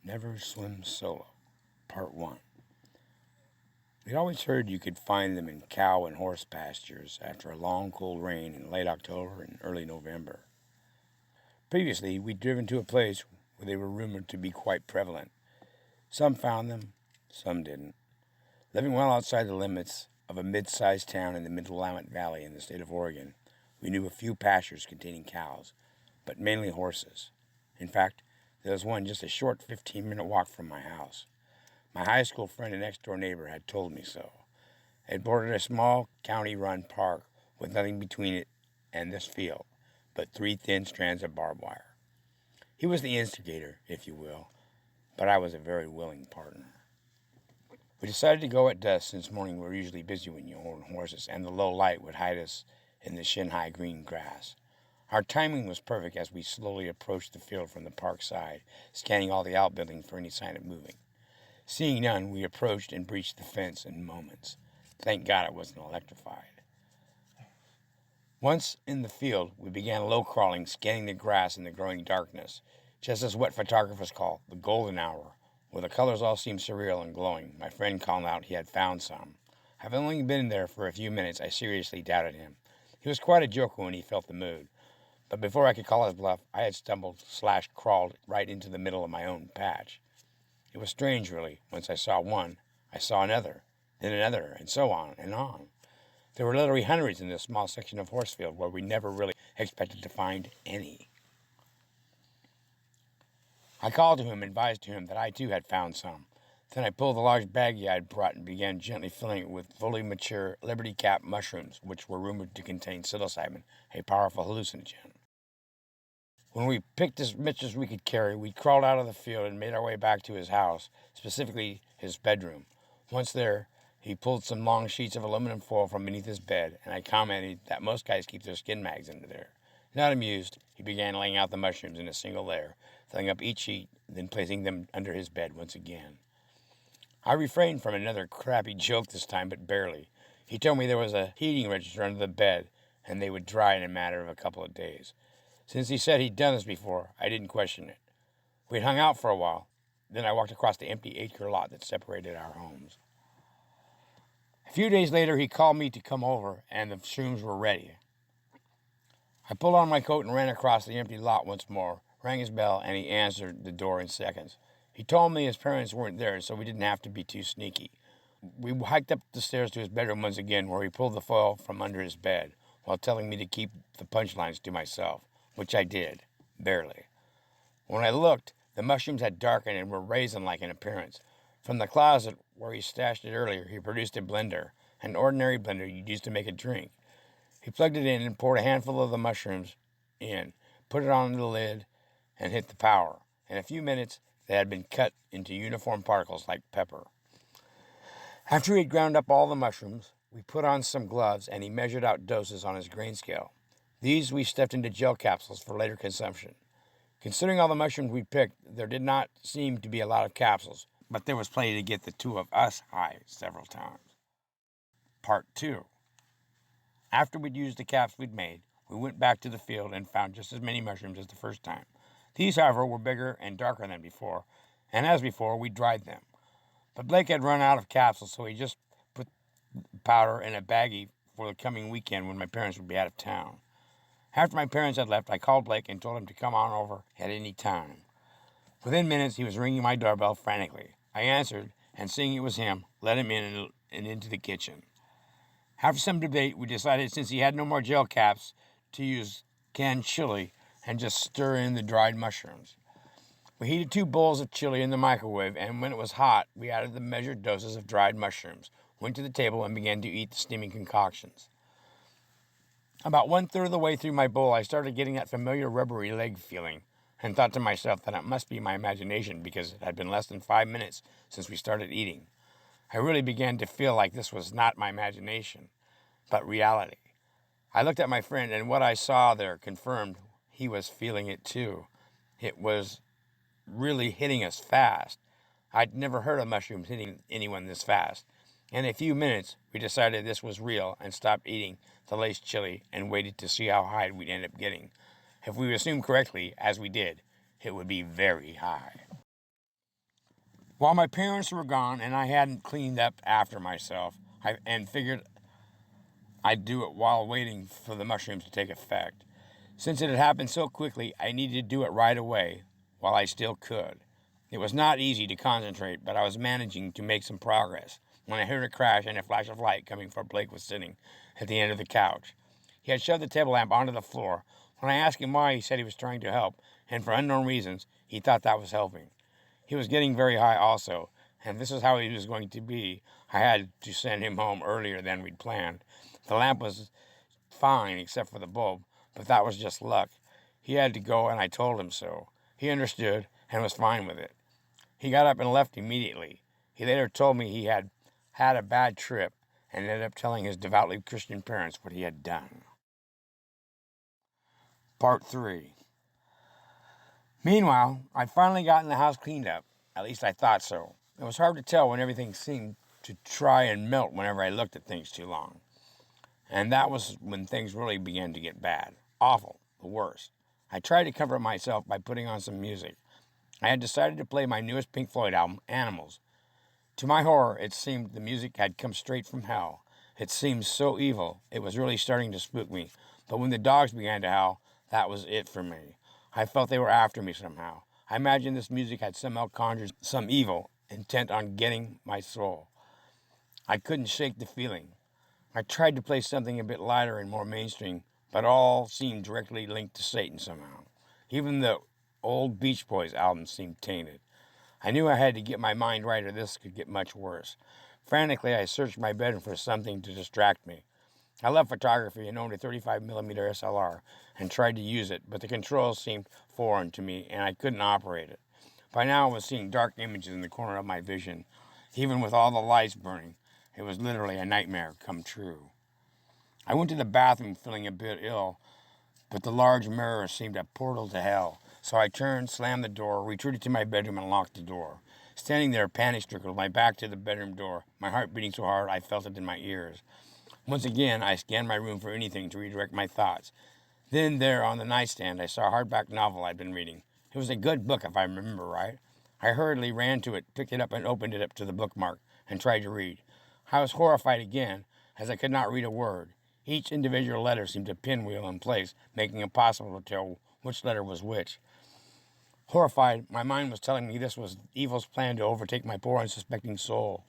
Never Swim Solo, Part 1. We'd always heard you could find them in cow and horse pastures after a long cold rain in late October and early November. Previously, we'd driven to a place where they were rumored to be quite prevalent. Some found them, some didn't. Living well outside the limits of a mid-sized town in the Mid-Willamette Valley in the state of Oregon, we knew a few pastures containing cows, but mainly horses. In fact, there was one just a short 15-minute walk from my house. My high school friend and next-door neighbor had told me so. It bordered a small county-run park with nothing between it and this field, but 3 thin strands of barbed wire. He was the instigator, if you will, but I was a very willing partner. We decided to go at dusk since morning we're usually busy when you hold horses, and the low light would hide us in the shin-high green grass. Our timing was perfect as we slowly approached the field from the park side, scanning all the outbuildings for any sign of moving. Seeing none, we approached and breached the fence in moments. Thank God it wasn't electrified. Once in the field, we began low crawling, scanning the grass in the growing darkness, just as what photographers call the golden hour, where the colors all seemed surreal and glowing. My friend called out he had found some. Having only been there for a few minutes, I seriously doubted him. He was quite a joker when he felt the mood. But before I could call his bluff, I had stumbled/crawled right into the middle of my own patch. It was strange, really. Once I saw one, I saw another, then another, and so on and on. There were literally hundreds in this small section of horsefield where we never really expected to find any. I called to him and advised to him that I too had found some. Then I pulled the large baggie I had brought and began gently filling it with fully mature Liberty Cap mushrooms, which were rumored to contain psilocybin, a powerful hallucinogen. When we picked as much as we could carry, we crawled out of the field and made our way back to his house, specifically his bedroom. Once there, he pulled some long sheets of aluminum foil from beneath his bed, and I commented that most guys keep their skin mags under there. Not amused, he began laying out the mushrooms in a single layer, filling up each sheet, then placing them under his bed once again. I refrained from another crappy joke this time, but barely. He told me there was a heating register under the bed, and they would dry in a matter of a couple of days. Since he said he'd done this before, I didn't question it. We'd hung out for a while. Then I walked across the empty acre lot that separated our homes. A few days later, he called me to come over, and the shrooms were ready. I pulled on my coat and ran across the empty lot once more, rang his bell, and he answered the door in seconds. He told me his parents weren't there, so we didn't have to be too sneaky. We hiked up the stairs to his bedroom once again, where he pulled the foil from under his bed, while telling me to keep the punchlines to myself, which I did, barely. When I looked, the mushrooms had darkened and were raisin-like in appearance. From the closet where he stashed it earlier, he produced a blender, an ordinary blender you'd use to make a drink. He plugged it in and poured a handful of the mushrooms in, put it on the lid, and hit the power. In a few minutes, they had been cut into uniform particles like pepper. After he had ground up all the mushrooms, we put on some gloves and he measured out doses on his grain scale. These we stuffed into gel capsules for later consumption. Considering all the mushrooms we picked, there did not seem to be a lot of capsules, but there was plenty to get the two of us high several times. Part 2. After we'd used the caps we'd made, we went back to the field and found just as many mushrooms as the first time. These, however, were bigger and darker than before, and as before, we dried them. But Blake had run out of capsules, so he just put powder in a baggie for the coming weekend when my parents would be out of town. After my parents had left, I called Blake and told him to come on over at any time. Within minutes, he was ringing my doorbell frantically. I answered, and seeing it was him, let him in and into the kitchen. After some debate, we decided, since he had no more gel caps, to use canned chili and just stir in the dried mushrooms. We heated 2 bowls of chili in the microwave, and when it was hot, we added the measured doses of dried mushrooms, went to the table, and began to eat the steaming concoctions. About 1/3 of the way through my bowl, I started getting that familiar rubbery leg feeling, and thought to myself that it must be my imagination because it had been less than 5 minutes since we started eating. I really began to feel like this was not my imagination, but reality. I looked at my friend, and what I saw there confirmed he was feeling it too. It was really hitting us fast. I'd never heard of mushrooms hitting anyone this fast. In a few minutes, we decided this was real and stopped eating the laced chili and waited to see how high we'd end up getting. If we assumed correctly, as we did, it would be very high. While my parents were gone and I hadn't cleaned up after myself, and figured I'd do it while waiting for the mushrooms to take effect. Since it had happened so quickly, I needed to do it right away while I still could. It was not easy to concentrate, but I was managing to make some progress when I heard a crash and a flash of light coming from Blake was sitting at the end of the couch. He had shoved the table lamp onto the floor. When I asked him why, he said he was trying to help, and for unknown reasons, he thought that was helping. He was getting very high also, and this is how he was going to be. I had to send him home earlier than we'd planned. The lamp was fine except for the bulb, but that was just luck. He had to go, and I told him so. He understood and was fine with it. He got up and left immediately. He later told me he had had a bad trip and ended up telling his devoutly Christian parents what he had done. Part 3. Meanwhile, I'd finally gotten the house cleaned up. At least I thought so. It was hard to tell when everything seemed to try and melt whenever I looked at things too long. And that was when things really began to get bad. Awful. The worst. I tried to comfort myself by putting on some music. I had decided to play my newest Pink Floyd album, Animals. To my horror, it seemed the music had come straight from hell. It seemed so evil, it was really starting to spook me. But when the dogs began to howl, that was it for me. I felt they were after me somehow. I imagined this music had somehow conjured some evil, intent on getting my soul. I couldn't shake the feeling. I tried to play something a bit lighter and more mainstream, but all seemed directly linked to Satan somehow. Even the old Beach Boys album seemed tainted. I knew I had to get my mind right or this could get much worse. Frantically, I searched my bedroom for something to distract me. I love photography and owned a 35mm SLR and tried to use it, but the controls seemed foreign to me and I couldn't operate it. By now I was seeing dark images in the corner of my vision. Even with all the lights burning, it was literally a nightmare come true. I went to the bathroom feeling a bit ill, but the large mirror seemed a portal to hell. So I turned, slammed the door, retreated to my bedroom, and locked the door. Standing there, panic-stricken, with my back to the bedroom door, my heart beating so hard I felt it in my ears. Once again, I scanned my room for anything to redirect my thoughts. Then there on the nightstand, I saw a hardback novel I'd been reading. It was a good book, if I remember right. I hurriedly ran to it, picked it up, and opened it up to the bookmark, and tried to read. I was horrified again, as I could not read a word. Each individual letter seemed to pinwheel in place, making it impossible to tell which letter was which. Horrified, my mind was telling me this was evil's plan to overtake my poor unsuspecting soul.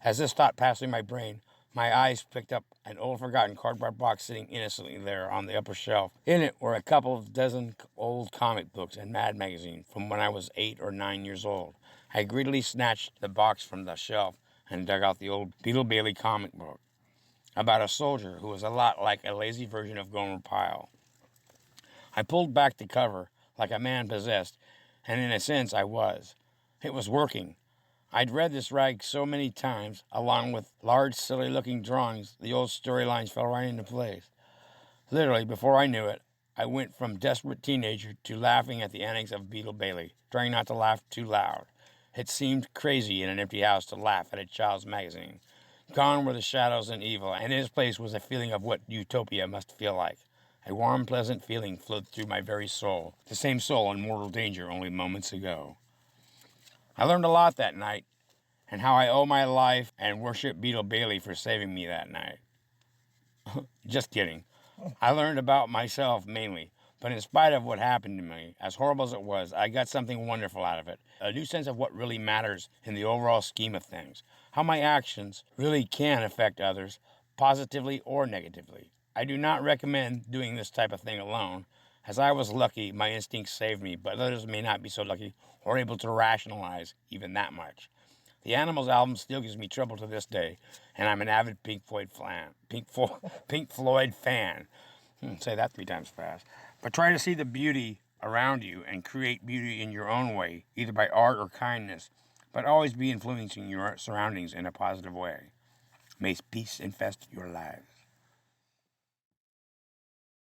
As this thought passed through my brain, my eyes picked up an old forgotten cardboard box sitting innocently there on the upper shelf. In it were a couple of dozen old comic books and Mad magazine from when I was 8 or 9 years old. I greedily snatched the box from the shelf and dug out the old Beetle Bailey comic book about a soldier who was a lot like a lazy version of Gomer Pyle. I pulled back the cover like a man possessed, and in a sense I was. It was working. I'd read this rag so many times, along with large, silly-looking drawings, the old storylines fell right into place. Literally, before I knew it, I went from desperate teenager to laughing at the antics of Beetle Bailey, trying not to laugh too loud. It seemed crazy in an empty house to laugh at a child's magazine. Gone were the shadows and evil, and in its place was a feeling of what utopia must feel like. A warm, pleasant feeling flowed through my very soul, the same soul in mortal danger only moments ago. I learned a lot that night, and how I owe my life and worship Beetle Bailey for saving me that night. Just kidding. I learned about myself mainly, but in spite of what happened to me, as horrible as it was, I got something wonderful out of it. A new sense of what really matters in the overall scheme of things. How my actions really can affect others, positively or negatively. I do not recommend doing this type of thing alone. As I was lucky, my instincts saved me, but others may not be so lucky or able to rationalize even that much. The Animals album still gives me trouble to this day, and I'm an avid Pink Floyd fan. Pink Floyd fan. Say that 3 times fast. But try to see the beauty around you and create beauty in your own way, either by art or kindness, but always be influencing your surroundings in a positive way. May peace infest your lives.